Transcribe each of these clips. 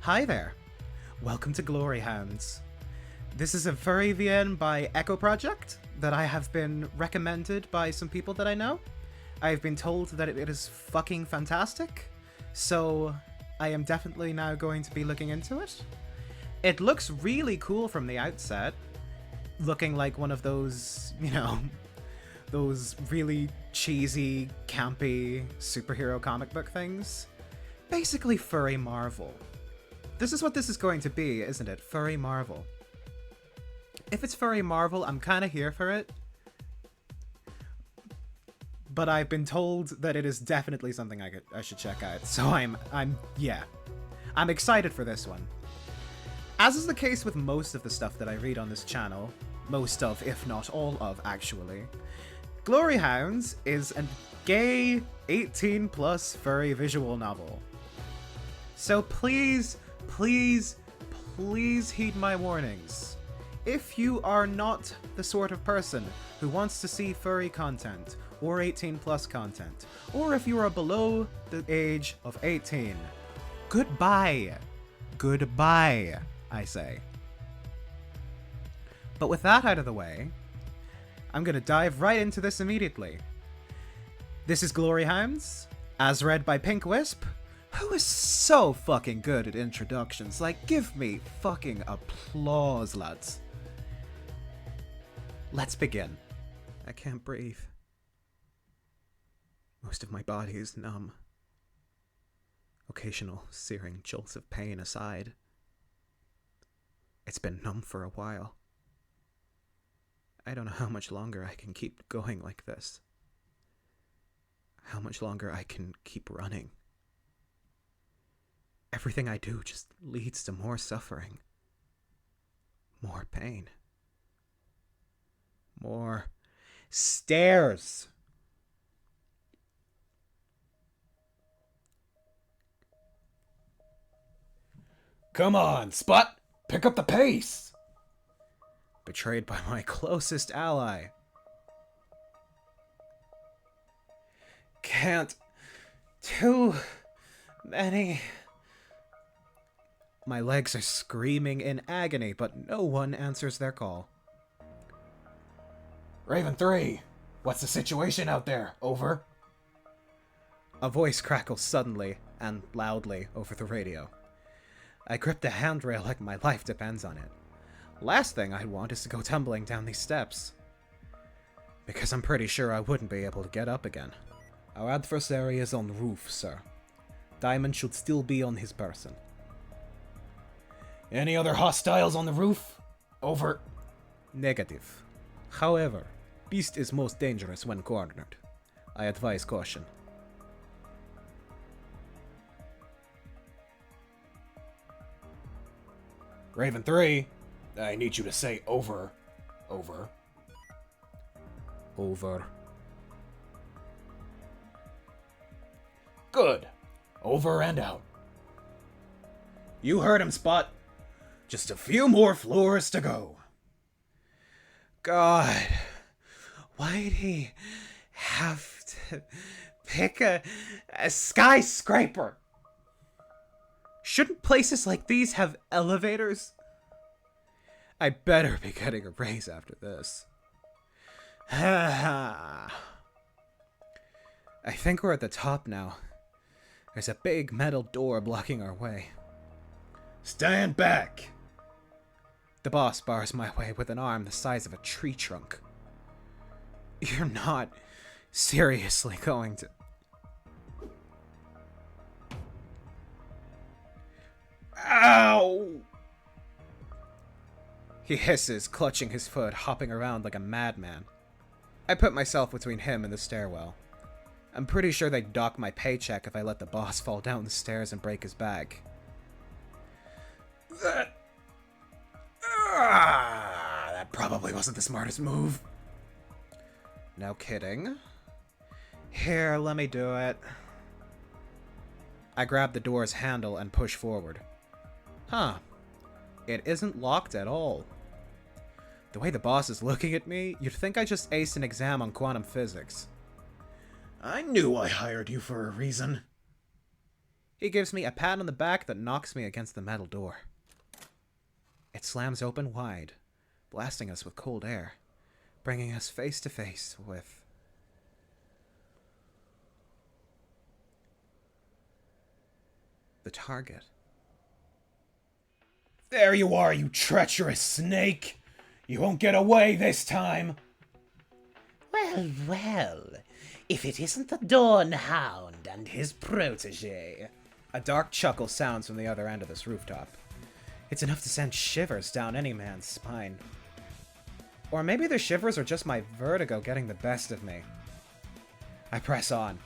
Hi there. Welcome to Glory Hounds. This is a furry VN by Echo Project that I have been recommended by some people that I know. I've been told that it is fucking fantastic, so I am definitely now going to be looking into it. It looks really cool from the outset, looking like one of those, those really cheesy, campy superhero comic book things. Basically furry Marvel. This is what this is going to be, isn't it? Furry Marvel. If it's furry Marvel, I'm kind of here for it. But I've been told that it is definitely something I should check out. So I'm excited for this one. As is the case with most of the stuff that I read on this channel, most of, if not all of, actually, Glory Hounds is a gay 18+ furry visual novel. So please heed my warnings. If you are not the sort of person who wants to see furry content, or 18+ content, or if you are below the age of 18, goodbye. Goodbye, I say. But with that out of the way, I'm gonna dive right into this immediately. This is Glory Hounds, as read by Pink Wisp, who is so fucking good at introductions. Like, give me fucking applause, lads. Let's begin. I can't breathe. Most of my body is numb. Occasional searing jolts of pain aside. It's been numb for a while. I don't know how much longer I can keep going like this. How much longer I can keep running. Everything I do just leads to more suffering. More pain. More stairs. Come on, Spot! Pick up the pace! Betrayed by my closest ally. Can't. Too many. My legs are screaming in agony, but no one answers their call. Raven 3, what's the situation out there? Over. A voice crackles suddenly and loudly over the radio. I grip the handrail like my life depends on it. Last thing I'd want is to go tumbling down these steps. Because I'm pretty sure I wouldn't be able to get up again. Our adversary is on roof, sir. Diamond should still be on his person. Any other hostiles on the roof? Over. Negative. However, Beast is most dangerous when cornered. I advise caution. Raven 3, I need you to say over. Over. Over. Good. Over and out. You heard him, Spot. Just a few more floors to go. God, why'd he have to pick a skyscraper? Shouldn't places like these have elevators? I better be getting a raise after this. I think we're at the top now. There's a big metal door blocking our way. Stand back! The boss bars my way with an arm the size of a tree trunk. You're not seriously going to... Ow! He hisses, clutching his foot, hopping around like a madman. I put myself between him and the stairwell. I'm pretty sure they'd dock my paycheck if I let the boss fall down the stairs and break his back. That probably wasn't the smartest move. No kidding. Here, let me do it. I grab the door's handle and push forward. Huh. It isn't locked at all. The way the boss is looking at me, you'd think I just aced an exam on quantum physics. I knew I hired you for a reason. He gives me a pat on the back that knocks me against the metal door. It slams open wide, blasting us with cold air, bringing us face to face with... the target. There you are, you treacherous snake! You won't get away this time! Well, well, if it isn't the Dawn Hound and his protege. A dark chuckle sounds from the other end of this rooftop. It's enough to send shivers down any man's spine. Or maybe the shivers are just my vertigo getting the best of me. I press on.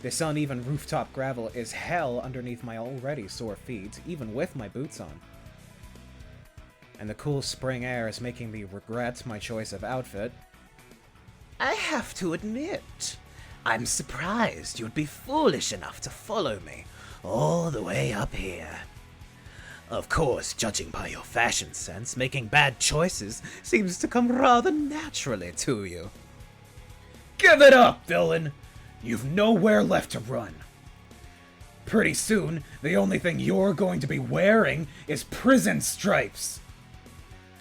This uneven rooftop gravel is hell underneath my already sore feet, even with my boots on. And the cool spring air is making me regret my choice of outfit. I have to admit, I'm surprised you'd be foolish enough to follow me all the way up here. Of course, judging by your fashion sense, making bad choices seems to come rather naturally to you. Give it up, villain! You've nowhere left to run. Pretty soon, the only thing you're going to be wearing is prison stripes.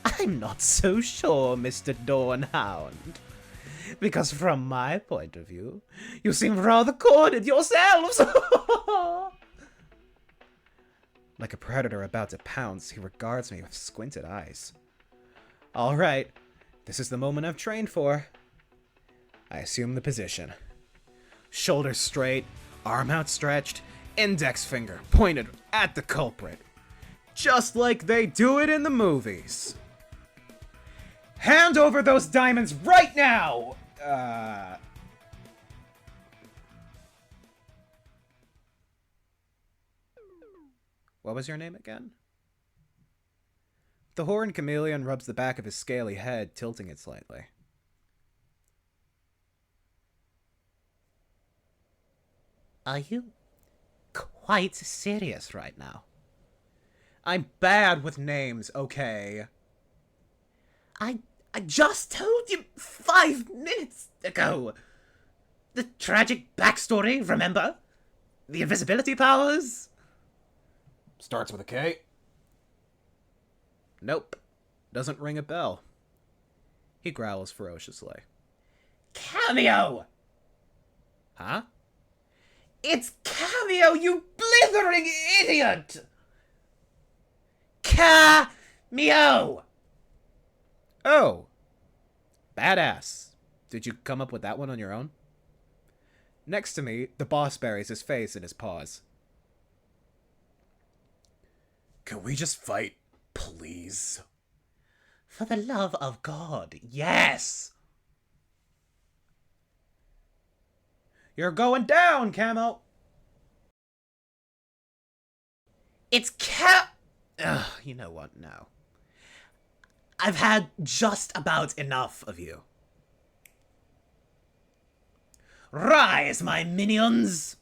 I'm not so sure, Mr. Dawnhound. Because from my point of view, you seem rather cornered yourselves. Like a predator about to pounce, he regards me with squinted eyes. All right, this is the moment I've trained for. I assume the position. Shoulders straight, arm outstretched, index finger pointed at the culprit. Just like they do it in the movies. Hand over those diamonds right now! What was your name again? The horned chameleon rubs the back of his scaly head, tilting it slightly. Are you quite serious right now? I'm bad with names, okay? I just told you 5 minutes ago. The tragic backstory, remember? The invisibility powers? Starts with a K. Nope. Doesn't ring a bell. He growls ferociously. Cameo! Huh? It's Cameo, you blithering idiot! Cameo! Oh! Badass. Did you come up with that one on your own? Next to me, the boss buries his face in his paws. Can we just fight, please? For the love of God, yes! You're going down, Camo! It's Ugh, you know what, no. I've had just about enough of you. Rise, my minions!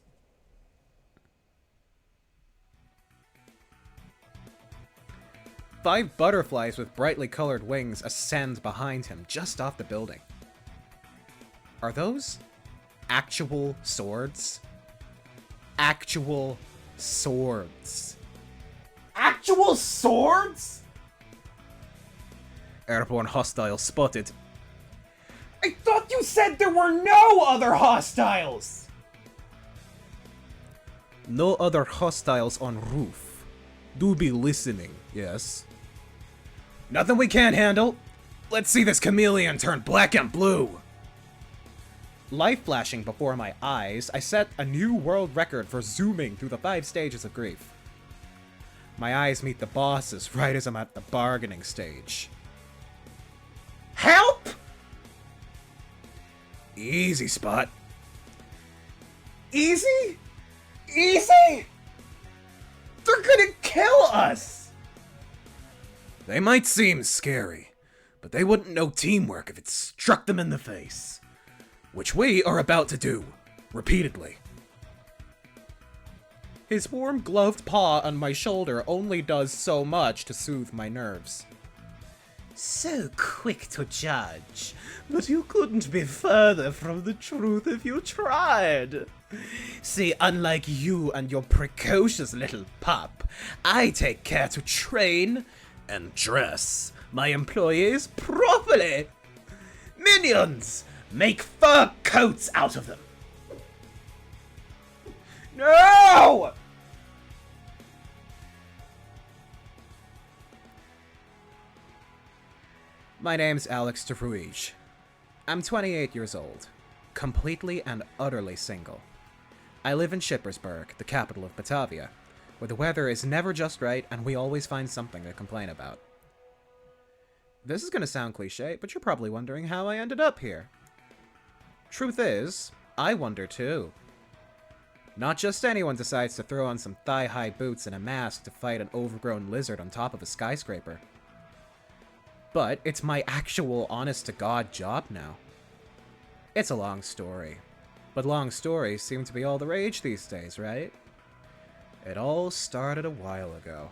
Five butterflies with brightly colored wings ascend behind him, just off the building. Are those actual swords? Actual swords. Actual swords? Airborne hostile spotted. I thought you said there were no other hostiles! No other hostiles on roof. Do be listening, yes? Nothing we can't handle. Let's see this chameleon turn black and blue. Life flashing before my eyes, I set a new world record for zooming through the 5 stages of grief. My eyes meet the boss's right as I'm at the bargaining stage. Help! Easy, Spot. Easy? Easy? They're gonna kill us! They might seem scary, but they wouldn't know teamwork if it struck them in the face. Which we are about to do, repeatedly. His warm gloved paw on my shoulder only does so much to soothe my nerves. So quick to judge, but you couldn't be further from the truth if you tried. See, unlike you and your precocious little pup, I take care to train and dress my employees properly. Minions, make fur coats out of them. No! My name's Alex de Ruige. I'm 28 years old, completely and utterly single. I live in Schippersburg, the capital of Batavia, where the weather is never just right and we always find something to complain about. This is gonna sound cliche, but you're probably wondering how I ended up here. Truth is, I wonder too. Not just anyone decides to throw on some thigh-high boots and a mask to fight an overgrown lizard on top of a skyscraper. But it's my actual honest-to-God job now. It's a long story. But long stories seem to be all the rage these days, right? It all started a while ago.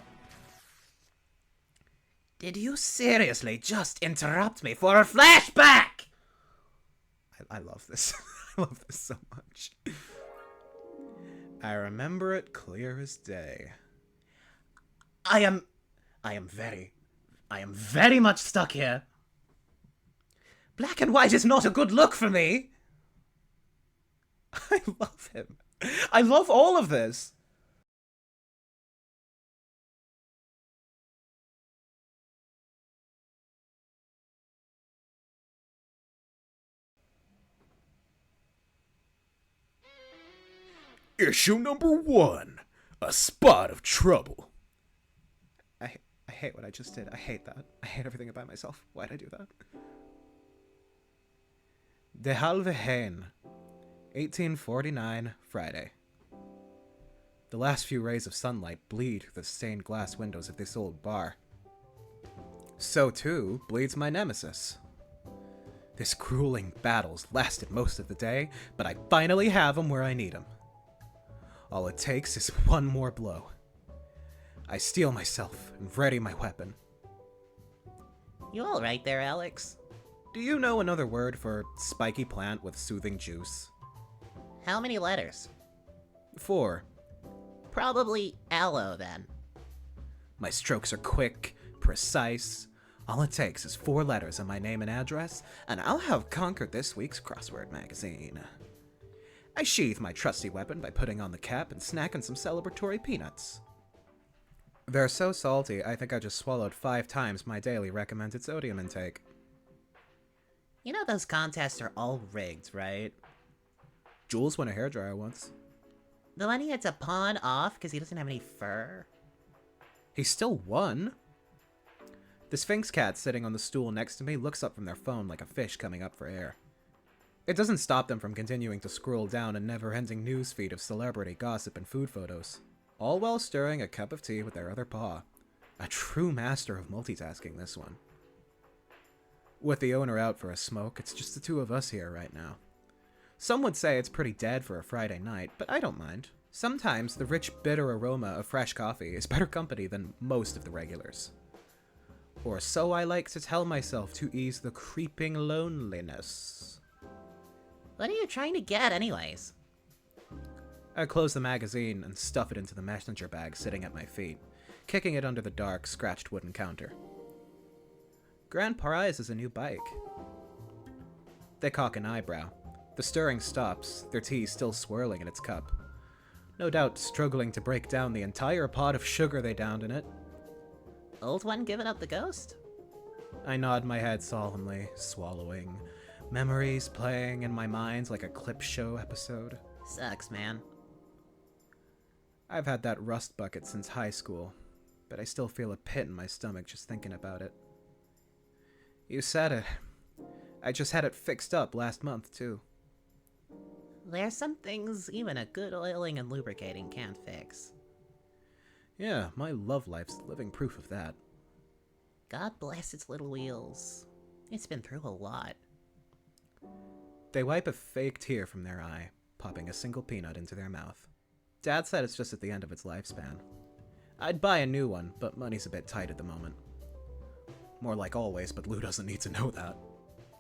Did you seriously just interrupt me for a flashback? I love this. I love this so much. I remember it clear as day. I am very much stuck here. Black and white is not a good look for me. I love him. I love all of this. Issue number 1. A spot of trouble. I hate what I just did. I hate that. I hate everything about myself. Why'd I do that? De Halve Heen, 1849, Friday. The last few rays of sunlight bleed through the stained glass windows of this old bar. So too bleeds my nemesis. This grueling battle's lasted most of the day, but I finally have him where I need him. All it takes is one more blow. I steel myself and ready my weapon. You alright there, Alex? Do you know another word for spiky plant with soothing juice? How many letters? 4. Probably aloe, then. My strokes are quick, precise. All it takes is 4 letters and my name and address, and I'll have conquered this week's crossword magazine. I sheathe my trusty weapon by putting on the cap and snacking some celebratory peanuts. They're so salty, I think I just swallowed 5 times my daily recommended sodium intake. You know those contests are all rigged, right? Jules won a hairdryer once. The one he had to pawn off because he doesn't have any fur? He still won. The Sphinx cat sitting on the stool next to me looks up from their phone like a fish coming up for air. It doesn't stop them from continuing to scroll down a never-ending newsfeed of celebrity gossip and food photos, all while stirring a cup of tea with their other paw. A true master of multitasking, this one. With the owner out for a smoke, it's just the 2 of us here right now. Some would say it's pretty dead for a Friday night, but I don't mind. Sometimes the rich, bitter aroma of fresh coffee is better company than most of the regulars. Or so I like to tell myself to ease the creeping loneliness. What are you trying to get, anyways? I close the magazine and stuff it into the messenger bag sitting at my feet, kicking it under the dark, scratched wooden counter. Grand Prize is a new bike. They cock an eyebrow. The stirring stops, their tea still swirling in its cup. No doubt struggling to break down the entire pot of sugar they downed in it. Old one giving up the ghost? I nod my head solemnly, swallowing. Memories playing in my mind like a clip show episode. Sucks, man. I've had that rust bucket since high school, but I still feel a pit in my stomach just thinking about it. You said it. I just had it fixed up last month, too. There's some things even a good oiling and lubricating can't fix. Yeah, my love life's living proof of that. God bless its little wheels. It's been through a lot. They wipe a fake tear from their eye, popping a single peanut into their mouth. Dad said it's just at the end of its lifespan. I'd buy a new one, but money's a bit tight at the moment. More like always, but Lou doesn't need to know that.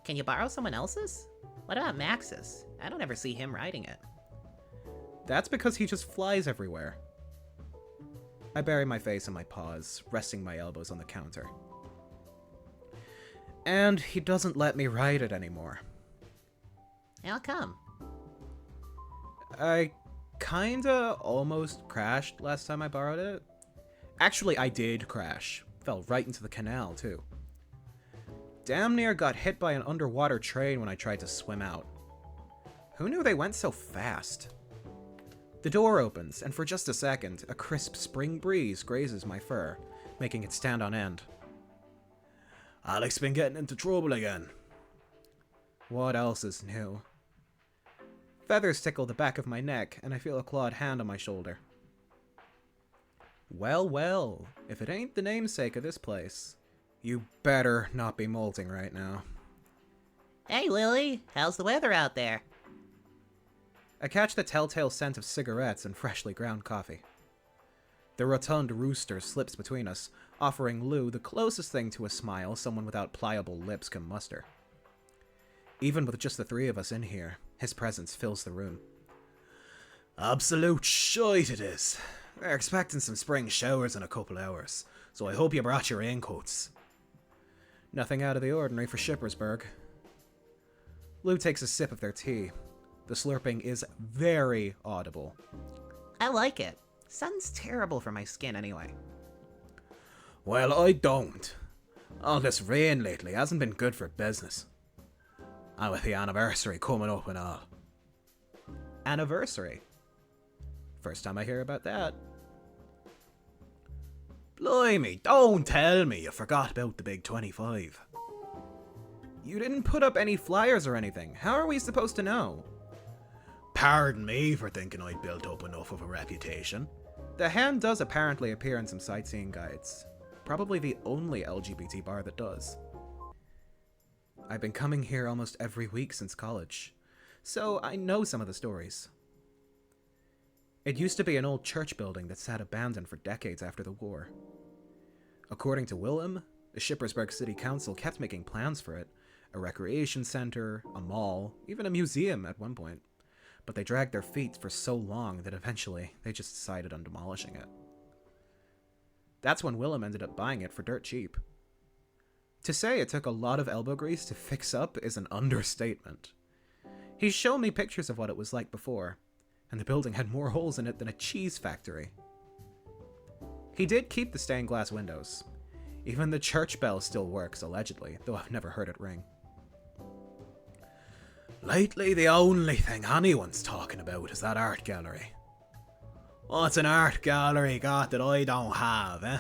Can you borrow someone else's? What about Max's? I don't ever see him riding it. That's because he just flies everywhere. I bury my face in my paws, resting my elbows on the counter. And he doesn't let me ride it anymore. How come? I kinda almost crashed last time I borrowed it. Actually, I did crash. Fell right into the canal, too. Damn near got hit by an underwater train when I tried to swim out. Who knew they went so fast? The door opens, and for just a second, a crisp spring breeze grazes my fur, making it stand on end. Alex been getting into trouble again. What else is new? Feathers tickle the back of my neck, and I feel a clawed hand on my shoulder. Well, well, if it ain't the namesake of this place, you better not be molting right now. Hey, Lily, how's the weather out there? I catch the telltale scent of cigarettes and freshly ground coffee. The rotund rooster slips between us, offering Lou the closest thing to a smile someone without pliable lips can muster. Even with just the three of us in here, his presence fills the room. Absolute shite it is. We're expecting some spring showers in a couple hours, so I hope you brought your raincoats. Nothing out of the ordinary for Shippersburg. Lou takes a sip of their tea. The slurping is very audible. I like it. Sun's terrible for my skin anyway. Well, I don't. All this rain lately hasn't been good for business. And with the anniversary coming up and all. Anniversary? First time I hear about that. Blimey, don't tell me you forgot about the big 25. You didn't put up any flyers or anything. How are we supposed to know? Pardon me for thinking I'd built up enough of a reputation. The Hand does apparently appear in some sightseeing guides. Probably the only LGBT bar that does. I've been coming here almost every week since college, so I know some of the stories. It used to be an old church building that sat abandoned for decades after the war. According to Willem, the Shippersburg City Council kept making plans for it, a recreation center, a mall, even a museum at one point. But they dragged their feet for so long that eventually they just decided on demolishing it. That's when Willem ended up buying it for dirt cheap. To say it took a lot of elbow grease to fix up is an understatement. He's shown me pictures of what it was like before, and the building had more holes in it than a cheese factory. He did keep the stained glass windows. Even the church bell still works, allegedly, though I've never heard it ring. Lately, the only thing anyone's talking about is that art gallery. What's an art gallery got that I don't have, eh?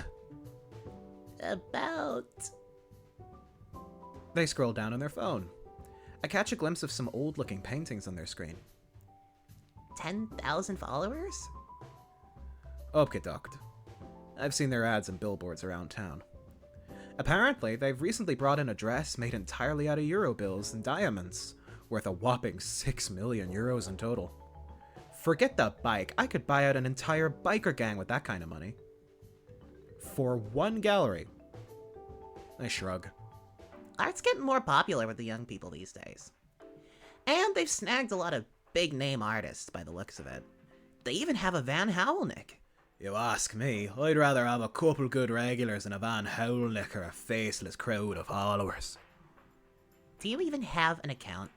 About... They scroll down on their phone. I catch a glimpse of some old-looking paintings on their screen. 10,000 followers? Opgedokt. I've seen their ads and billboards around town. Apparently, they've recently brought in a dress made entirely out of euro bills and diamonds, worth a whopping 6 million euros in total. Forget the bike, I could buy out an entire biker gang with that kind of money. For one gallery. I shrug. Art's getting more popular with the young people these days. And they've snagged a lot of big-name artists by the looks of it. They even have a Van Howlnick. You ask me, I'd rather have a couple good regulars than a Van Howlnick or a faceless crowd of followers. Do you even have an account?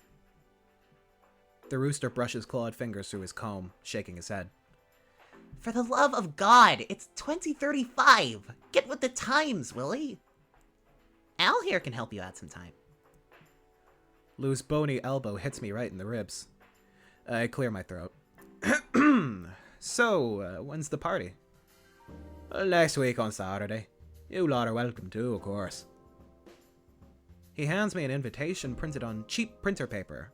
The rooster brushes clawed fingers through his comb, shaking his head. For the love of God, it's 2035! Get with the times, Willie! Al here can help you out sometime. Lou's bony elbow hits me right in the ribs. I clear my throat. So, when's the party? Next week on Saturday. You lot are welcome too, of course. He hands me an invitation printed on cheap printer paper.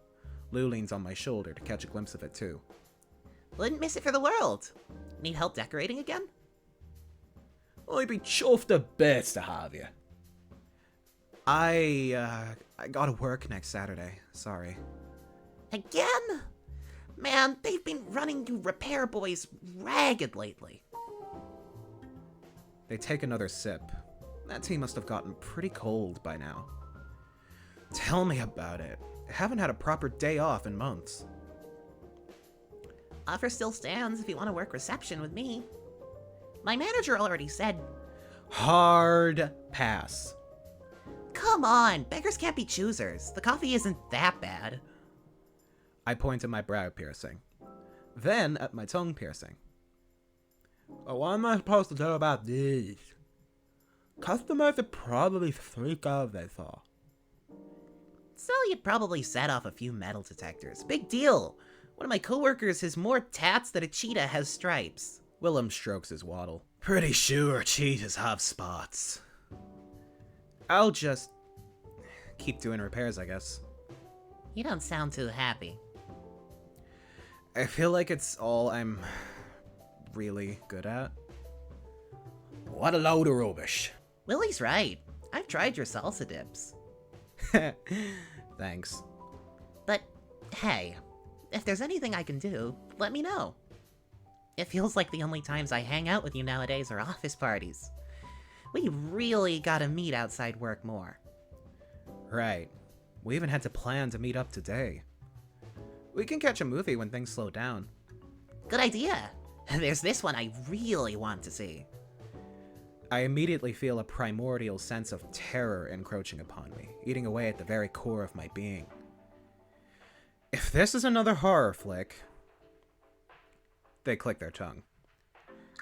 Lou leans on my shoulder to catch a glimpse of it too. Wouldn't miss it for the world. Need help decorating again? I'd be chuffed to bits to have you. I gotta work next Saturday. Sorry. Again? Man, they've been running you repair boys ragged lately. They take another sip. That tea must have gotten pretty cold by now. Tell me about it. I haven't had a proper day off in months. Offer still stands if you want to work reception with me. My manager already said, Hard pass. come on, beggars can't be choosers. The coffee isn't that bad. I point at my brow piercing, then at my tongue piercing. What am I supposed to do about these? Customers would probably freak out if they saw. So you'd probably set off a few metal detectors. Big deal. One of my coworkers has more tats than a cheetah has stripes. Willem strokes his waddle. Pretty sure cheetahs have spots. I'll just keep doing repairs, I guess. You don't sound too happy. I feel like it's all I'm really good at. What a load of rubbish. Willie's right. I've tried your salsa dips. Thanks. But, hey, if there's anything I can do, let me know. It feels like the only times I hang out with you nowadays are office parties. We really gotta meet outside work more. Right. We even had to plan to meet up today. We can catch a movie when things slow down. Good idea. There's this one I really want to see. I immediately feel a primordial sense of terror encroaching upon me, eating away at the very core of my being. If this is another horror flick... They click their tongue.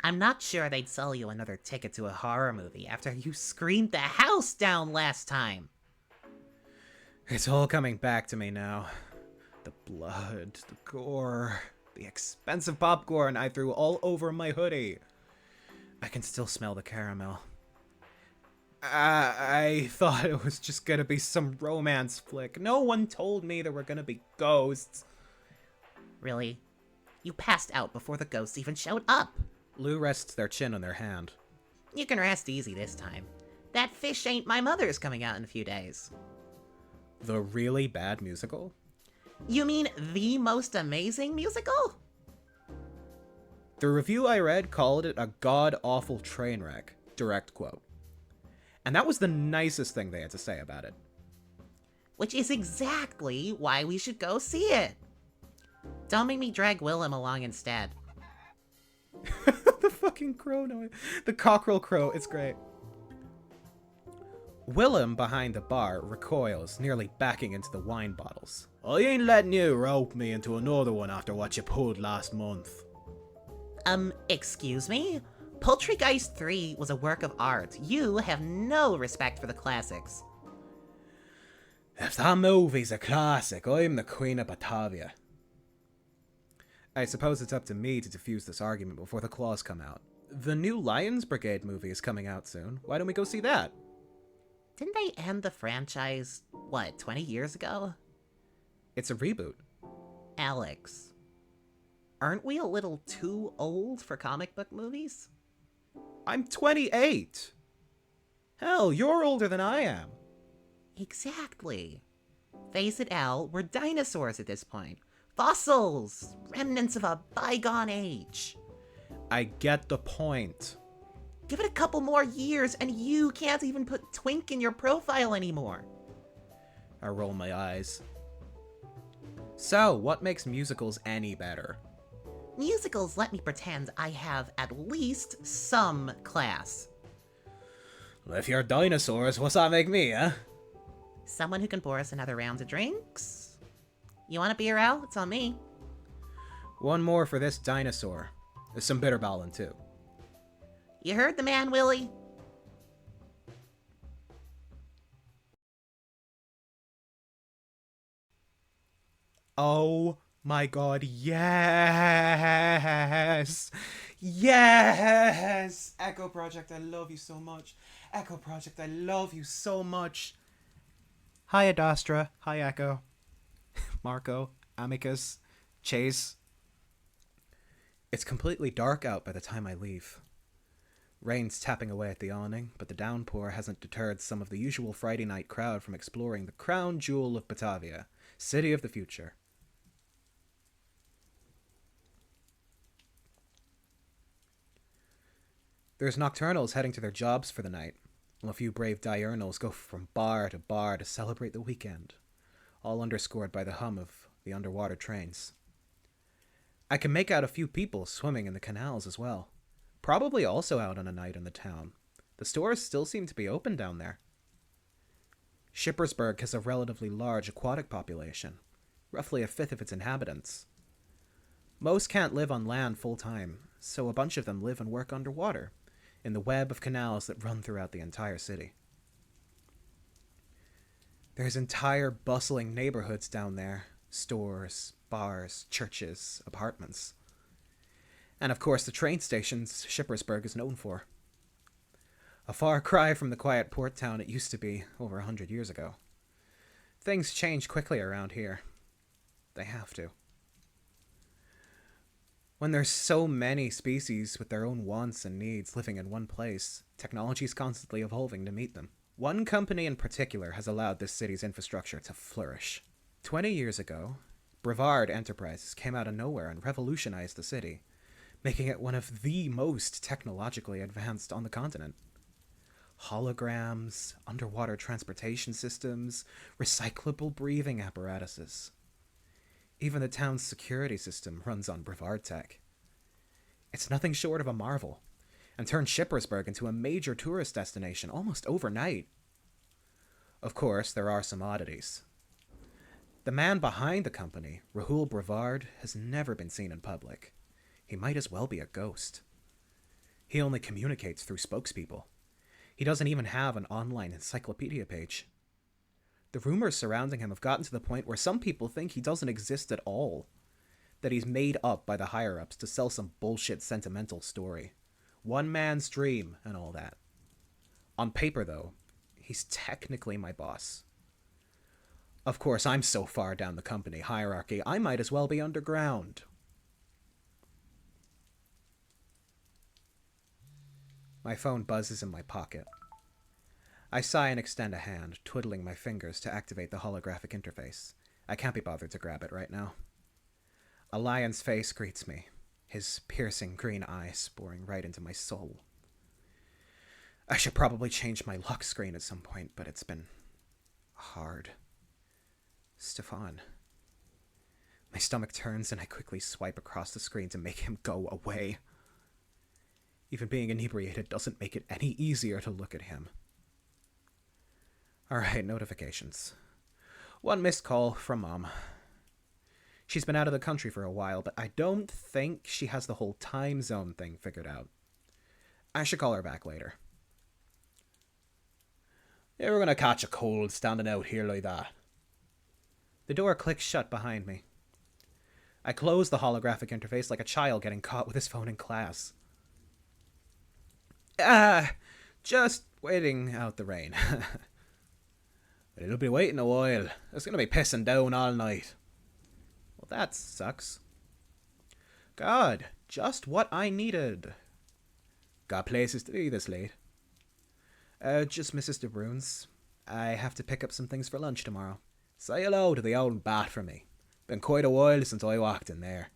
I'm not sure they'd sell you another ticket to a horror movie after you screamed the house down last time. It's all coming back to me now. The blood, the gore, the expensive popcorn I threw all over my hoodie. I can still smell the caramel. I thought it was just gonna be some romance flick. No one told me there were gonna be ghosts. Really? You passed out before the ghosts even showed up. Lou rests their chin on their hand. You can rest easy this time. That Fish Ain't My Mother's coming out in a few days. The really bad musical? You mean the most amazing musical? The review I read called it a god-awful train wreck. Direct quote. And that was the nicest thing they had to say about it. Which is exactly why we should go see it. Don't make me drag Willem along instead. The fucking crow noise. The cockerel crow, it's great. Willem, behind the bar, recoils, nearly backing into the wine bottles. I ain't letting you rope me into another one after what you pulled last month. Excuse me? Poultrygeist 3 was a work of art. You have no respect for the classics. If that movie's a classic, I'm the Queen of Batavia. I suppose it's up to me to defuse this argument before the claws come out. The new Lions Brigade movie is coming out soon. Why don't we go see that? Didn't they end the franchise, 20 years ago? It's a reboot. Alex, aren't we a little too old for comic book movies? I'm 28! Hell, you're older than I am. Exactly. Face it, Al, we're dinosaurs at this point. Fossils! Remnants of a bygone age. I get the point. Give it a couple more years and you can't even put twink in your profile anymore. I roll my eyes. So, what makes musicals any better? Musicals let me pretend I have at least some class. Well, if you're dinosaurs, what's that make me, eh? Someone who can pour us another round of drinks? You want a beer, Al? It's on me. One more for this dinosaur. There's some bitterballin' too. You heard the man, Willie. Oh my god, yes! Yes! Echo Project, I love you so much. Echo Project, I love you so much. Hi, Adastra. Hi, Echo. Marco, Amicus, Chase. It's completely dark out by the time I leave. Rain's tapping away at the awning, but the downpour hasn't deterred some of the usual Friday night crowd from exploring the crown jewel of Batavia, city of the future. There's nocturnals heading to their jobs for the night, while a few brave diurnals go from bar to celebrate the weekend, all underscored by the hum of the underwater trains. I can make out a few people swimming in the canals as well. Probably also out on a night in the town. The stores still seem to be open down there. Shippersburg has a relatively large aquatic population, roughly a fifth of its inhabitants. Most can't live on land full-time, so a bunch of them live and work underwater, in the web of canals that run throughout the entire city. There's entire bustling neighborhoods down there. Stores, bars, churches, apartments. And of course the train stations Shippersburg is known for. A far cry from the quiet port town it used to be over 100 years ago. Things change quickly around here. They have to. When there's so many species with their own wants and needs living in one place, technology is constantly evolving to meet them. One company in particular has allowed this city's infrastructure to flourish. 20 years ago, Brevard Enterprises came out of nowhere and revolutionized the city, making it one of the most technologically advanced on the continent. Holograms, underwater transportation systems, recyclable breathing apparatuses. Even the town's security system runs on Brevard tech. It's nothing short of a marvel, and turned Shippersburg into a major tourist destination almost overnight. Of course, there are some oddities. The man behind the company, Rahul Brevard, has never been seen in public. He might as well be a ghost. He only communicates through spokespeople. He doesn't even have an online encyclopedia page. The rumors surrounding him have gotten to the point where some people think he doesn't exist at all, that he's made up by the higher-ups to sell some bullshit sentimental story. One man's dream and all that. On paper, though, he's technically my boss. Of course, I'm so far down the company hierarchy, I might as well be underground. My phone buzzes in my pocket. I sigh and extend a hand, twiddling my fingers to activate the holographic interface. I can't be bothered to grab it right now. A lion's face greets me, his piercing green eyes boring right into my soul. I should probably change my lock screen at some point, but it's been hard. Stefan. My stomach turns and I quickly swipe across the screen to make him go away. Even being inebriated doesn't make it any easier to look at him. Alright, notifications. One missed call from Mom. She's been out of the country for a while, but I don't think she has the whole time zone thing figured out. I should call her back later. You ever gonna catch a cold standing out here like that? The door clicks shut behind me. I close the holographic interface like a child getting caught with his phone in class. Just waiting out the rain. It'll be waiting a while. It's gonna be pissing down all night. Well, that sucks. God, just what I needed. Got places to be this late. Just Mrs. De Bruyn's. I have to pick up some things for lunch tomorrow. Say hello to the old bat for me. Been quite a while since I walked in there.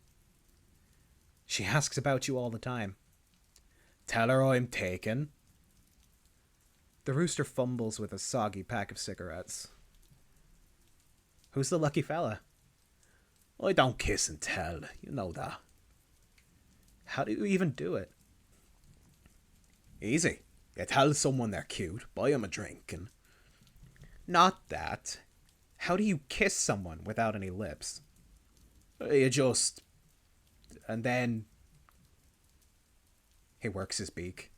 She asks about you all the time. Tell her I'm taken. The rooster fumbles with a soggy pack of cigarettes. Who's the lucky fella? I don't kiss and tell, you know that. How do you even do it? Easy. You tell someone they're cute, buy them a drink, and... Not that. How do you kiss someone without any lips? You just... And then... He works his beak.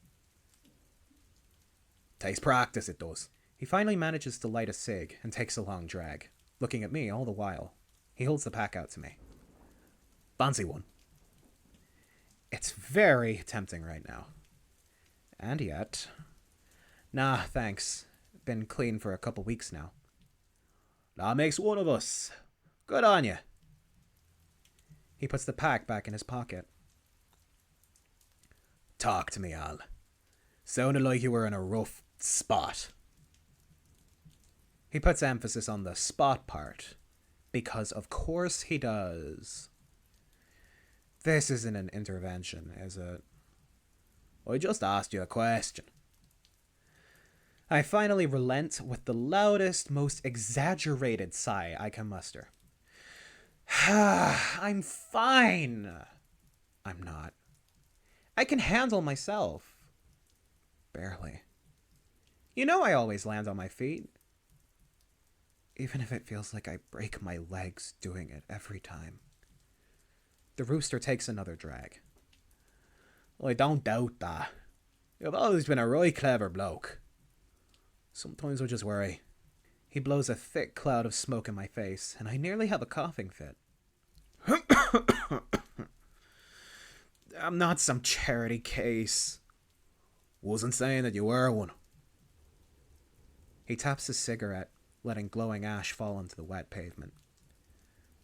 Takes practice, it does. He finally manages to light a cig and takes a long drag, looking at me all the while. He holds the pack out to me. Fancy one. It's very tempting right now. And yet... Nah, thanks. Been clean for a couple weeks now. That makes one of us. Good on you. He puts the pack back in his pocket. Talk to me, Al. Sounded like you were in a rough spot. He puts emphasis on the spot part, because of course he does. This isn't an intervention, is it? I just asked you a question. I finally relent with the loudest, most exaggerated sigh I can muster. I'm fine. I'm not. I can handle myself. Barely. You know I always land on my feet. Even if it feels like I break my legs doing it every time. The rooster takes another drag. I don't doubt that. You've always been a right clever bloke. Sometimes I just worry. He blows a thick cloud of smoke in my face, and I nearly have a coughing fit. I'm not some charity case. Wasn't saying that you were one. He taps his cigarette, letting glowing ash fall onto the wet pavement.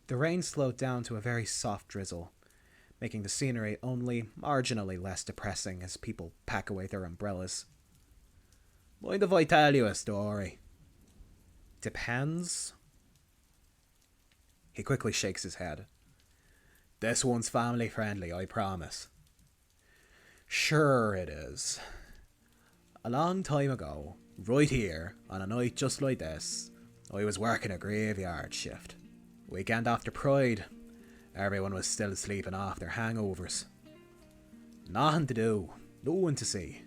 The rain slowed down to a very soft drizzle, making the scenery only marginally less depressing as people pack away their umbrellas. Mind if I tell you a story? Depends. He quickly shakes his head. This one's family friendly, I promise. Sure it is. A long time ago, right here, on a night just like this, I was working a graveyard shift. Weekend after Pride, everyone was still sleeping off their hangovers. Nothing to do, no one to see.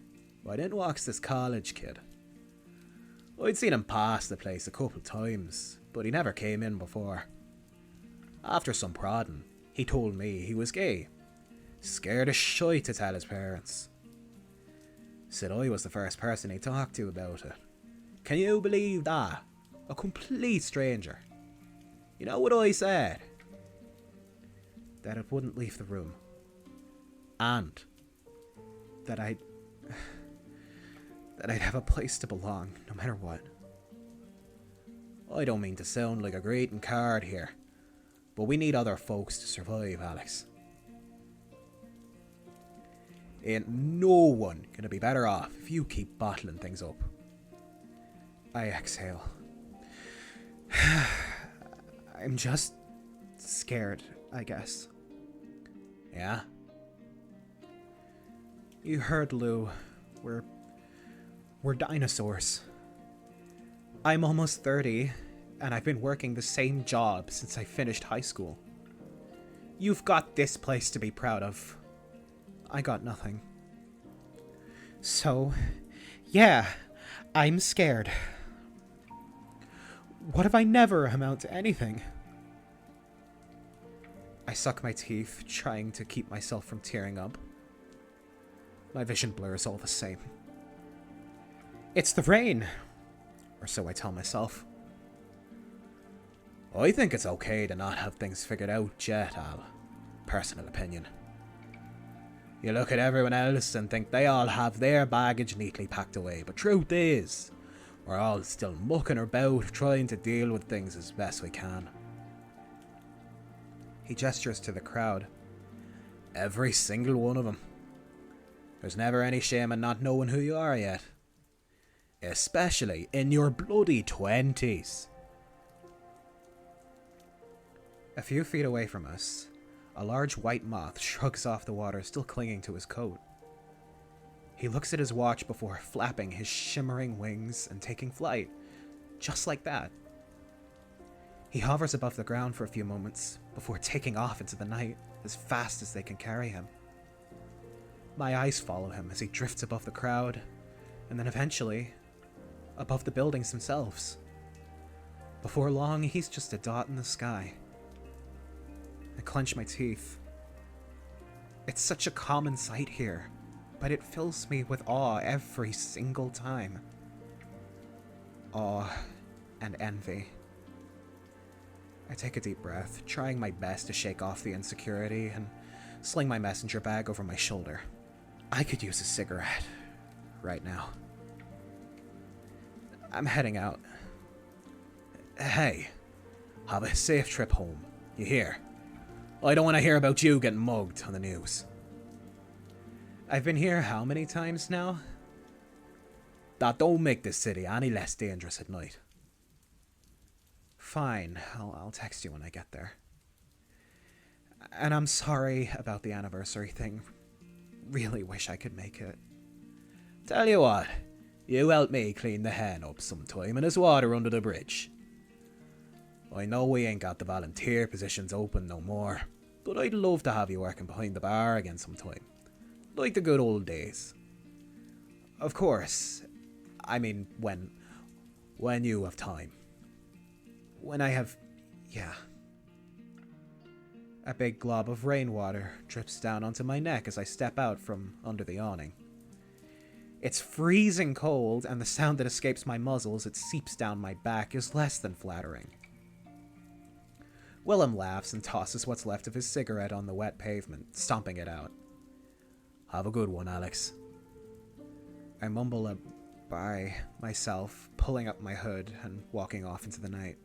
I didn't watch this college kid. I'd seen him pass the place a couple times, but he never came in before. After some prodding, he told me he was gay. Scared as shite to tell his parents. Said I was the first person he talked to about it. Can you believe that? A complete stranger. You know what I said? That it wouldn't leave the room. And that I'd have a place to belong, no matter what. I don't mean to sound like a greeting card here, but we need other folks to survive, Alex. Ain't no one gonna be better off if you keep bottling things up. I exhale. I'm just scared, I guess. Yeah? You heard Lou. We're dinosaurs. I'm almost 30, and I've been working the same job since I finished high school. You've got this place to be proud of. I got nothing. So, yeah, I'm scared. What if I never amount to anything? I suck my teeth, trying to keep myself from tearing up. My vision blurs all the same. It's the rain, or so I tell myself. I think it's okay to not have things figured out yet, Al. Personal opinion. You look at everyone else and think they all have their baggage neatly packed away, but truth is, we're all still mucking about trying to deal with things as best we can. He gestures to the crowd. Every single one of them. There's never any shame in not knowing who you are yet. Especially in your bloody 20s. A few feet away from us, a large white moth shrugs off the water still clinging to his coat. He looks at his watch before flapping his shimmering wings and taking flight, just like that. He hovers above the ground for a few moments before taking off into the night as fast as they can carry him. My eyes follow him as he drifts above the crowd, and then eventually, above the buildings themselves. Before long, he's just a dot in the sky. I clench my teeth. It's such a common sight here, but it fills me with awe every single time. Awe and envy. I take a deep breath, trying my best to shake off the insecurity and sling my messenger bag over my shoulder. I could use a cigarette right now. I'm heading out. Hey, have a safe trip home. You hear? I don't want to hear about you getting mugged on the news. I've been here how many times now? That don't make this city any less dangerous at night. Fine, I'll text you when I get there. And I'm sorry about the anniversary thing. Really wish I could make it. Tell you what, you help me clean the hen up sometime and there's water under the bridge. I know we ain't got the volunteer positions open no more, but I'd love to have you working behind the bar again sometime. Like the good old days. Of course, I mean when you have time. When I have... yeah. A big glob of rainwater drips down onto my neck as I step out from under the awning. It's freezing cold, and the sound that escapes my muzzle as it seeps down my back is less than flattering. Willem laughs and tosses what's left of his cigarette on the wet pavement, stomping it out. Have a good one, Alex. I mumble a bye myself, pulling up my hood and walking off into the night.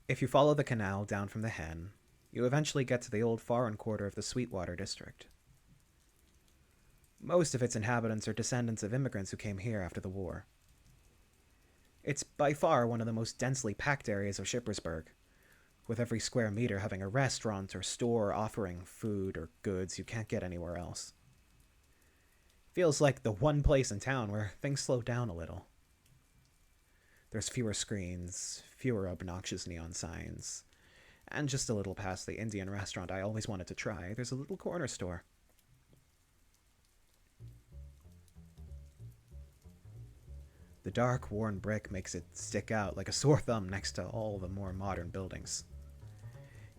If you follow the canal down from the Hen, you eventually get to the old foreign quarter of the Sweetwater district. Most of its inhabitants are descendants of immigrants who came here after the war. It's by far one of the most densely packed areas of Shippersburg, with every square meter having a restaurant or store offering food or goods you can't get anywhere else. Feels like the one place in town where things slow down a little. There's fewer screens, fewer obnoxious neon signs, and just a little past the Indian restaurant I always wanted to try, there's a little corner store. The dark, worn brick makes it stick out like a sore thumb next to all the more modern buildings.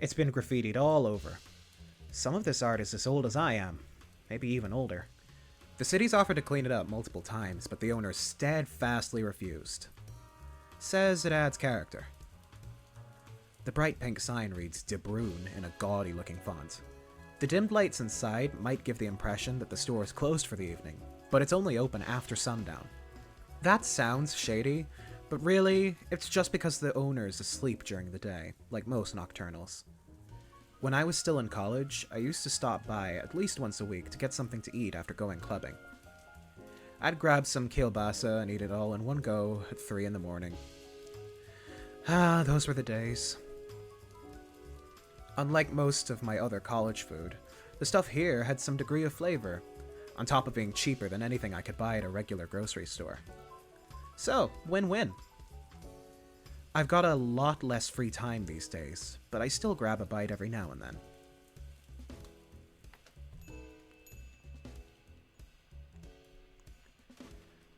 It's been graffitied all over. Some of this art is as old as I am, maybe even older. The city's offered to clean it up multiple times, but the owner steadfastly refused. Says it adds character. The bright pink sign reads De Bruyne in a gaudy-looking font. The dimmed lights inside might give the impression that the store is closed for the evening, but it's only open after sundown. That sounds shady, but really, it's just because the owner is asleep during the day, like most nocturnals. When I was still in college, I used to stop by at least once a week to get something to eat after going clubbing. I'd grab some kielbasa and eat it all in one go at 3 in the morning. Ah, those were the days. Unlike most of my other college food, the stuff here had some degree of flavor, on top of being cheaper than anything I could buy at a regular grocery store. So, win-win. I've got a lot less free time these days, but I still grab a bite every now and then.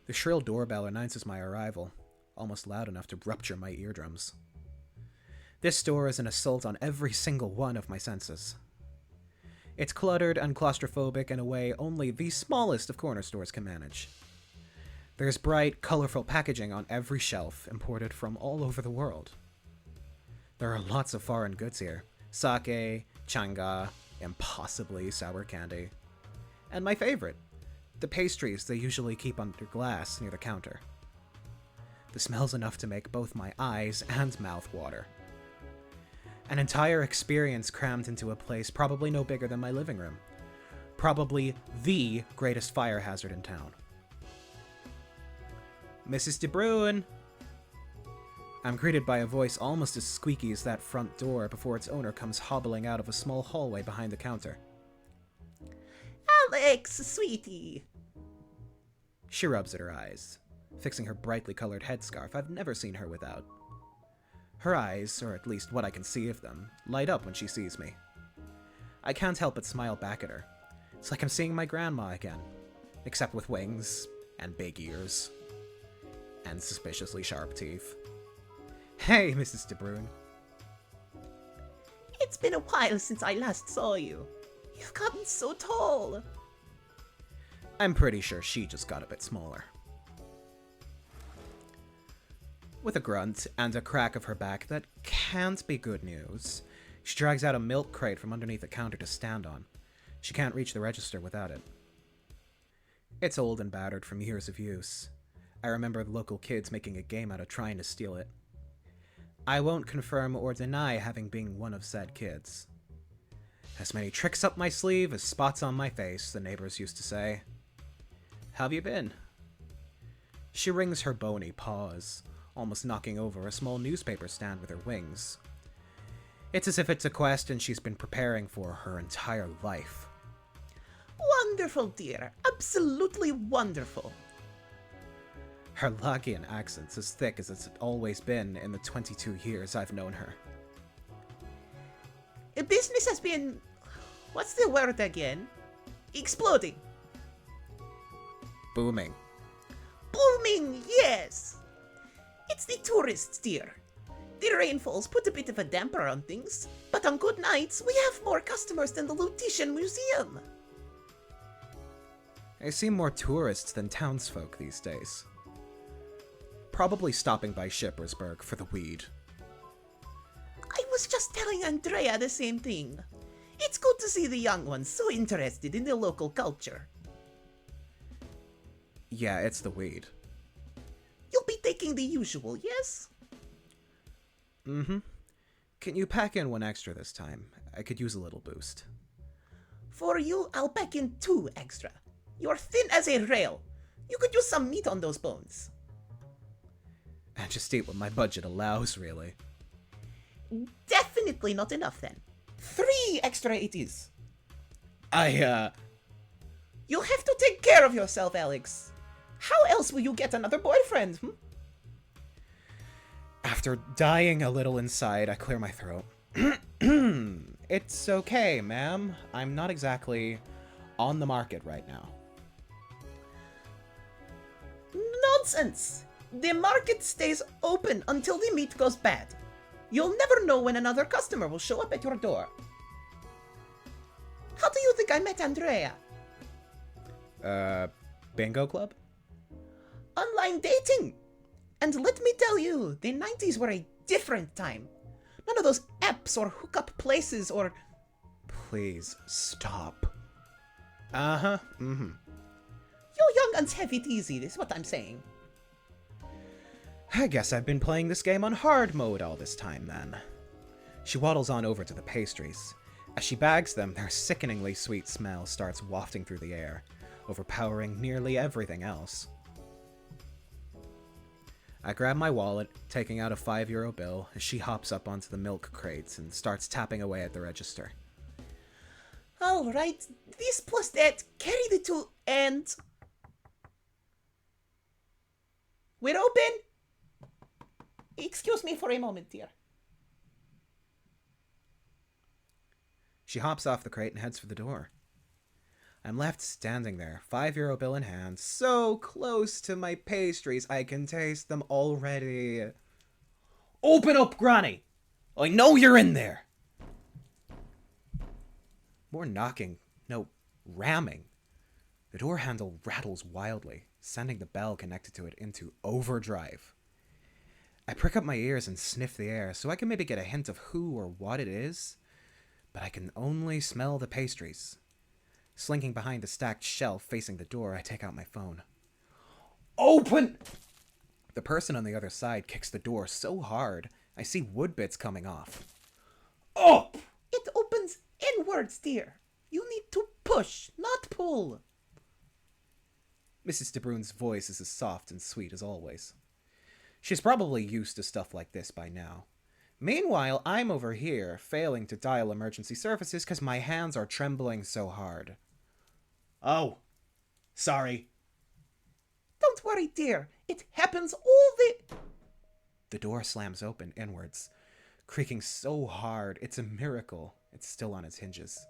The shrill doorbell announces my arrival, almost loud enough to rupture my eardrums. This store is an assault on every single one of my senses. It's cluttered and claustrophobic in a way only the smallest of corner stores can manage. There's bright, colorful packaging on every shelf, imported from all over the world. There are lots of foreign goods here. Sake, changa, impossibly sour candy. And my favorite, the pastries they usually keep under glass near the counter. The smell's enough to make both my eyes and mouth water. An entire experience crammed into a place probably no bigger than my living room. Probably the greatest fire hazard in town. Mrs. De Bruyne! I'm greeted by a voice almost as squeaky as that front door before its owner comes hobbling out of a small hallway behind the counter. Alex, sweetie! She rubs at her eyes, fixing her brightly colored headscarf I've never seen her without. Her eyes, or at least what I can see of them, light up when she sees me. I can't help but smile back at her. It's like I'm seeing my grandma again, except with wings, and big ears, and suspiciously sharp teeth. Hey, Mrs. De Bruyne. It's been a while since I last saw you. You've gotten so tall. I'm pretty sure she just got a bit smaller. With a grunt and a crack of her back that can't be good news, she drags out a milk crate from underneath the counter to stand on. She can't reach the register without it. It's old and battered from years of use. I remember the local kids making a game out of trying to steal it. I won't confirm or deny having been one of said kids. As many tricks up my sleeve as spots on my face, the neighbors used to say. How've you been? She wrings her bony paws, almost knocking over a small newspaper stand with her wings. It's as if it's a question she's been preparing for her entire life. wonderful, dear. Absolutely wonderful. Her Lagian accent's as thick as it's always been in the 22 years I've known her. Business has been... what's the word again? Exploding. Booming. Booming, yes! It's the tourists, dear. The rainfalls put a bit of a damper on things, but on good nights, we have more customers than the Lutetian Museum. I see more tourists than townsfolk these days. Probably stopping by Shippersburg for the weed. I was just telling Andrea the same thing. It's good to see the young ones so interested in the local culture. Yeah, it's the weed. You'll be taking the usual, yes? Mm-hmm. Can you pack in one extra this time? I could use a little boost. For you, I'll pack in 2 extra. You're thin as a rail. You could use some meat on those bones. I just eat what my budget allows, really. Definitely not enough then. 3 extra it is. You'll have to take care of yourself, Alex. How else will you get another boyfriend, After dying a little inside, I clear my throat. It's okay, ma'am. I'm not exactly on the market right now. Nonsense! The market stays open until the meat goes bad. You'll never know when another customer will show up at your door. How do you think I met Andrea? Bingo club? Online dating! And let me tell you, the 90s were a different time. None of those apps or hookup places or... Please, stop. Uh-huh, mm-hmm. You young uns have it easy, is what I'm saying. I guess I've been playing this game on hard mode all this time, then. She waddles on over to the pastries. As she bags them, their sickeningly sweet smell starts wafting through the air, overpowering nearly everything else. I grab my wallet, taking out a €5 bill, as she hops up onto the milk crates and starts tapping away at the register. All right, this plus that, carry the 2 and... We're open? Excuse me for a moment, dear. She hops off the crate and heads for the door. I'm left standing there, €5 bill in hand, so close to my pastries I can taste them already. Open up, Granny! I know you're in there! More knocking, no, ramming. The door handle rattles wildly, sending the bell connected to it into overdrive. I prick up my ears and sniff the air so I can maybe get a hint of who or what it is, but I can only smell the pastries. Slinking behind a stacked shelf facing the door, I take out my phone. Open! The person on the other side kicks the door so hard, I see wood bits coming off. Up! It opens inwards, dear. You need to push, not pull. Mrs. De Bruyn's voice is as soft and sweet as always. She's probably used to stuff like this by now. Meanwhile, I'm over here, failing to dial emergency services because my hands are trembling so hard. Oh, sorry. Don't worry, dear. It happens all the... The door slams open inwards, creaking so hard it's a miracle it's still on its hinges.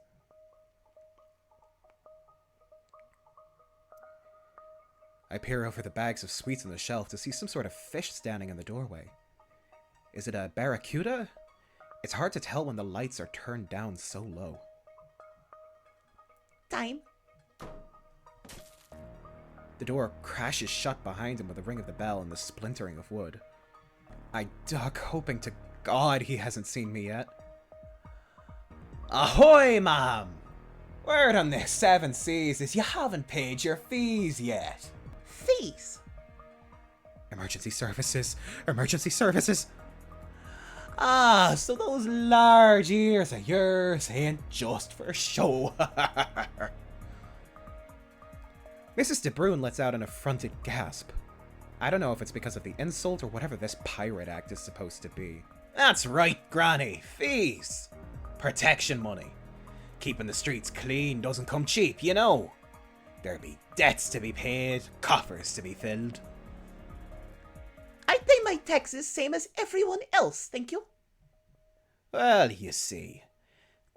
I peer over the bags of sweets on the shelf to see some sort of fish standing in the doorway. Is it a barracuda? It's hard to tell when the lights are turned down so low. Time. The door crashes shut behind him with the ring of the bell and the splintering of wood. I duck, hoping to God he hasn't seen me yet. Ahoy, ma'am! Word on the 7 Seas is you haven't paid your fees yet. Fees. Emergency services! Emergency services! Ah, so those large ears of yours ain't just for show. Mrs. De Bruyn lets out an affronted gasp. I don't know if it's because of the insult or whatever this pirate act is supposed to be. That's right, Granny. Fees. Protection money. Keeping the streets clean doesn't come cheap, you know. There be debts to be paid, coffers to be filled. I pay my taxes same as everyone else, thank you. Well, you see,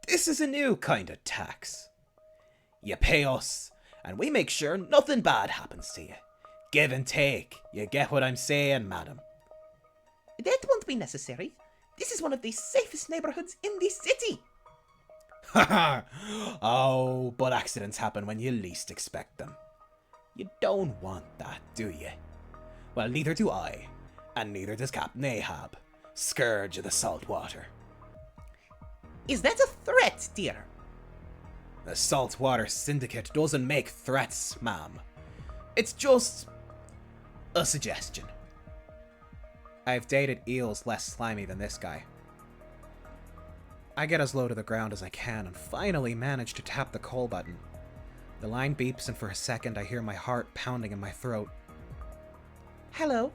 this is a new kind of tax. You pay us, and we make sure nothing bad happens to you. Give and take. You get what I'm saying, madam? That won't be necessary. This is one of the safest neighborhoods in the city. Haha! Oh, but accidents happen when you least expect them. You don't want that, do you? Well, neither do I, and neither does Captain Ahab, scourge of the salt water. Is that a threat, dear? The Saltwater Syndicate doesn't make threats, ma'am. It's just a suggestion. I've dated eels less slimy than this guy. I get as low to the ground as I can and finally manage to tap the call button. The line beeps and for a second I hear my heart pounding in my throat. Hello?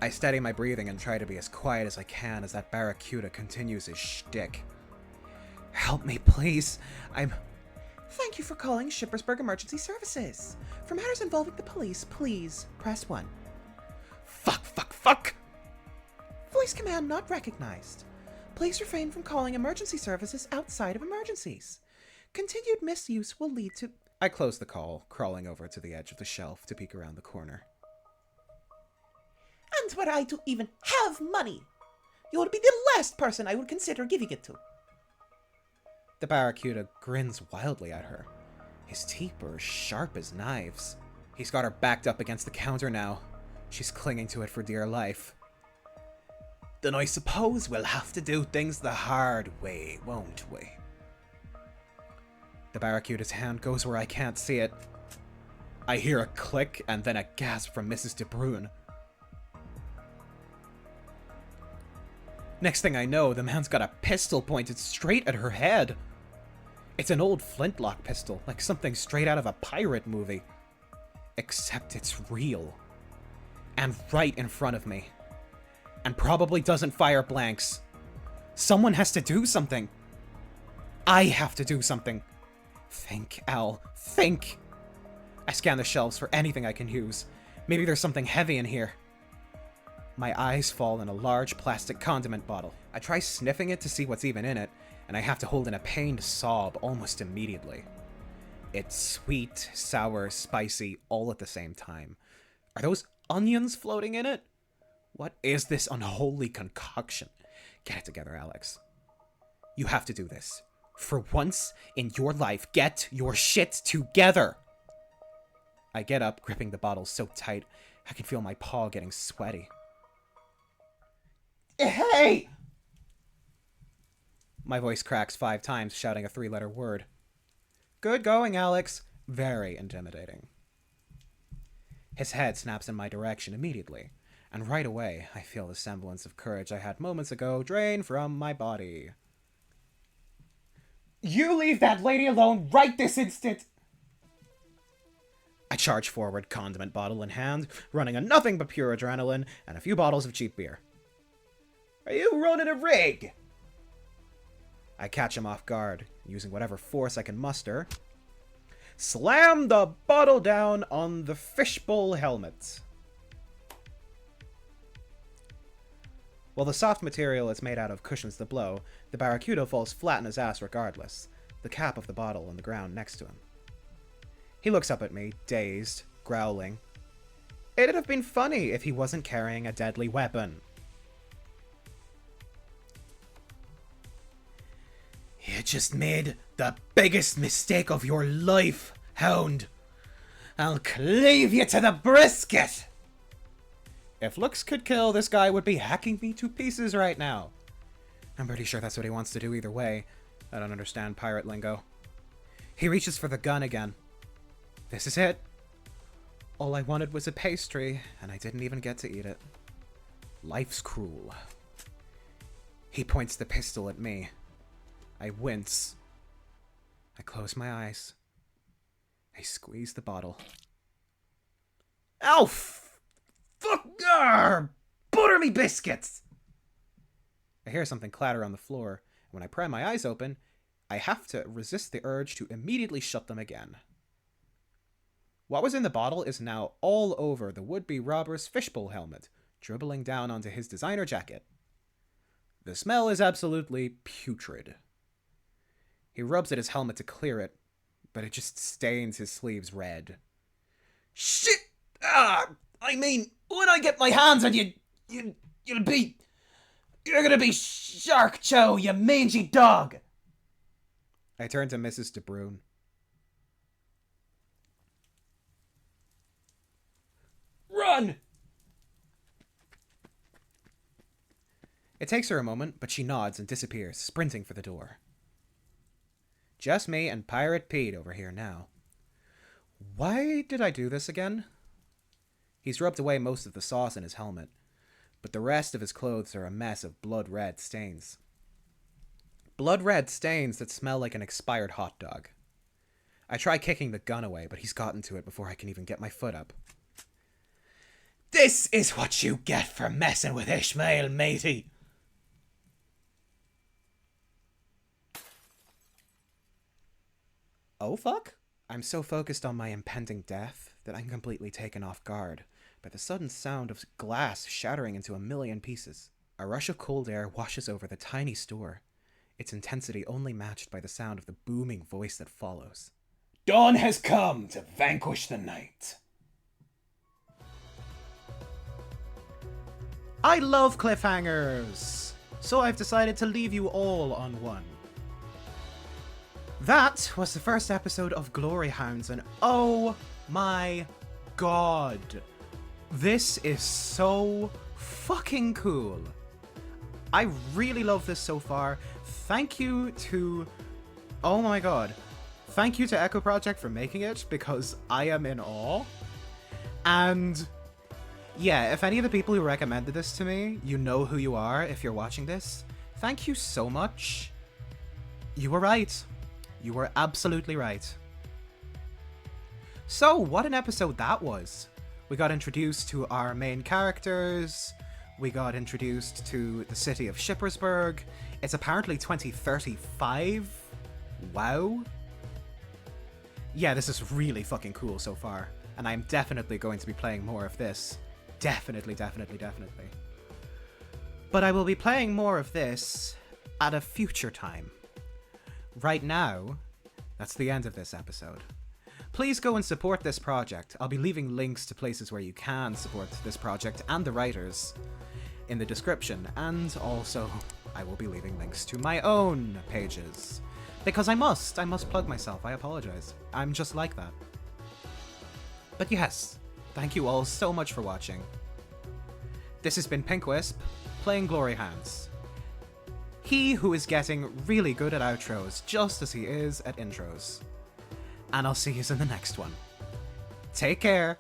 I steady my breathing and try to be as quiet as I can as that barracuda continues his shtick. Help me, please. Thank you for calling Shippersburg Emergency Services. For matters involving the police, please press 1. Fuck! Voice command not recognized. Please refrain from calling emergency services outside of emergencies. Continued misuse will lead to... I close the call, crawling over to the edge of the shelf to peek around the corner. And were I to even have money, you would be the last person I would consider giving it to. The barracuda grins wildly at her. His teeth are sharp as knives. He's got her backed up against the counter now. She's clinging to it for dear life. Then I suppose we'll have to do things the hard way, won't we? The barracuda's hand goes where I can't see it. I hear a click and then a gasp from Mrs. De Bruyn. Next thing I know, the man's got a pistol pointed straight at her head. It's an old flintlock pistol, like something straight out of a pirate movie. Except it's real. And right in front of me. And probably doesn't fire blanks. Someone has to do something. I have to do something. Think, Al. Think! I scan the shelves for anything I can use. Maybe there's something heavy in here. My eyes fall on a large plastic condiment bottle. I try sniffing it to see what's even in it, and I have to hold in a pained sob almost immediately. It's sweet, sour, spicy, all at the same time. Are those onions floating in it? What is this unholy concoction? Get it together, Alex. You have to do this. For once in your life, get your shit together! I get up, gripping the bottle so tight, I can feel my paw getting sweaty. Hey! My voice cracks 5 times, shouting a 3-letter word. Good going, Alex. Very intimidating. His head snaps in my direction immediately, and right away I feel the semblance of courage I had moments ago drain from my body. You leave that lady alone right this instant! I charge forward, condiment bottle in hand, running on nothing but pure adrenaline and a few bottles of cheap beer. Are you running a rig? I catch him off guard, using whatever force I can muster. Slam the bottle down on the fishbowl helmet. While the soft material it's made out of cushions the blow, the barracuda falls flat on his ass regardless, the cap of the bottle on the ground next to him. He looks up at me, dazed, growling. It'd have been funny if he wasn't carrying a deadly weapon. You just made the biggest mistake of your life, Hound. I'll cleave you to the brisket! If looks could kill, this guy would be hacking me to pieces right now. I'm pretty sure that's what he wants to do either way. I don't understand pirate lingo. He reaches for the gun again. This is it. All I wanted was a pastry, and I didn't even get to eat it. Life's cruel. He points the pistol at me. I wince. I close my eyes. I squeeze the bottle. Ow! Fuck! Butter me biscuits! I hear something clatter on the floor, and when I pry my eyes open, I have to resist the urge to immediately shut them again. What was in the bottle is now all over the would-be robber's fishbowl helmet, dribbling down onto his designer jacket. The smell is absolutely putrid. He rubs at his helmet to clear it, but it just stains his sleeves red. Shit! I mean, when I get my hands on you, you're gonna be Shark Chow, you mangy dog! I turn to Mrs. De Bruyne. Run! It takes her a moment, but she nods and disappears, sprinting for the door. Just me and Pirate Pete over here now. Why did I do this again? He's rubbed away most of the sauce in his helmet, but the rest of his clothes are a mess of blood-red stains. Blood-red stains that smell like an expired hot dog. I try kicking the gun away, but he's gotten to it before I can even get my foot up. This is what you get for messing with Ishmael, matey! Oh fuck? I'm so focused on my impending death that I'm completely taken off guard by the sudden sound of glass shattering into a million pieces. A rush of cold air washes over the tiny store, its intensity only matched by the sound of the booming voice that follows. Dawn has come to vanquish the night. I love cliffhangers, so I've decided to leave you all on one. That was the first episode of Glory Hounds, and oh my god, this is so fucking cool. I really love this so far. Thank you to... oh my god. Thank you to Echo Project for making it, because I am in awe. And yeah, if any of the people who recommended this to me, you know who you are if you're watching this. Thank you so much. You were right. You were absolutely right. So, what an episode that was. We got introduced to our main characters. We got introduced to the city of Shippersburg. It's apparently 2035. Wow. Yeah, this is really fucking cool so far. And I'm definitely going to be playing more of this. Definitely, definitely, definitely. But I will be playing more of this at a future time. Right now, that's the end of this episode. Please go and support this project. I'll be leaving links to places where you can support this project and the writers in the description, and also I will be leaving links to my own pages. Because I must plug myself, I apologize. I'm just like that. But yes, thank you all so much for watching. This has been Pinkwisp, playing Glory Hounds. He who is getting really good at outros, just as he is at intros. And I'll see you in the next one. Take care.